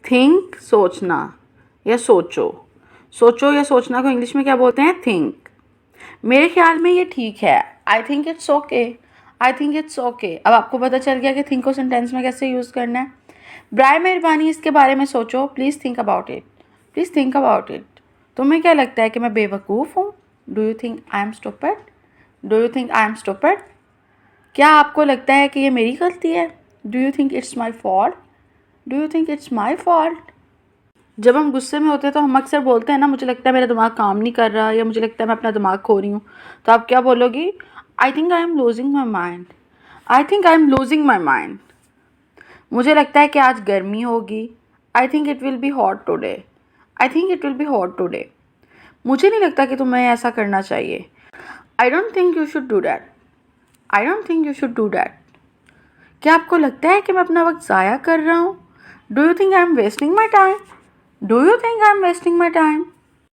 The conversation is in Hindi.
थिंक सोचना या सोचो, सोचो या सोचना को इंग्लिश में क्या बोलते हैं? थिंक। मेरे ख्याल में ये ठीक है। I think it's okay, I think it's okay. अब आपको पता चल गया कि थिंक को सेंटेंस में कैसे यूज़ करना है। बराए मेहरबानी इसके बारे में सोचो, please think about it, please think about it. तुम्हें क्या लगता है कि मैं बेवकूफ़ हूँ? Do you think I M stupid? Do you think I M stupid? क्या आपको लगता है कि ये मेरी गलती है? Do you think it's my fault? Do you think it's my fault? जब हम गुस्से में होते हैं तो हम अक्सर बोलते हैं ना, मुझे लगता है मेरा दिमाग काम नहीं कर रहा, या मुझे लगता है मैं अपना दिमाग खो रही हूँ। तो आप क्या बोलोगी? I think I am losing my mind, I think I am losing my mind. मुझे लगता है कि आज गर्मी होगी। I think it will be hot today, I think it will be hot today. मुझे नहीं लगता कि तुम्हें ऐसा करना चाहिए। I don't think you should do that, I don't think you should do that. क्या आपको लगता है कि मैं अपना वक्त ज़ाया कर रहा हूँ? Do you think I am wasting my time? Do you think I am wasting my time?